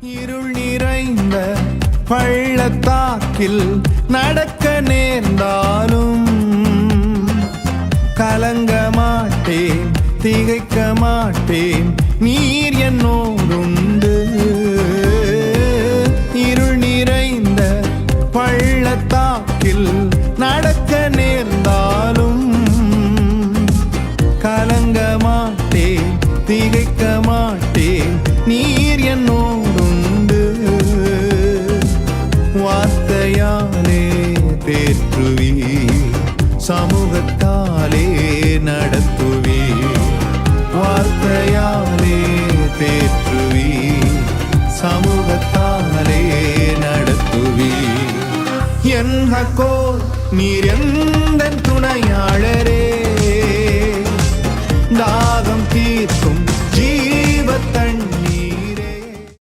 இருள் நிறைந்த பள்ளத்தாக்கில் நடக்க நேர்ந்தாலும் கலங்க மாட்டேன், திகைக்க மாட்டேன், நீர் என்னோடுண்டு. இருள் நிறைந்த பள்ளத்தாக்கில் நடக்க நேர்ந்தாலும் கலங்க மாட்டேன், திகைக்க மாட்டேன், நீர் என்னோடுண்டு. வார்த்தையாலே தேற்றுவி, சமூகத்தாலே நடத்துவி. வார்த்தையாலே தேற்றுவி, சமூகத்தாலே நடத்துவி. என் ஹக்கோர் நீர் எந்த துணையாளரே,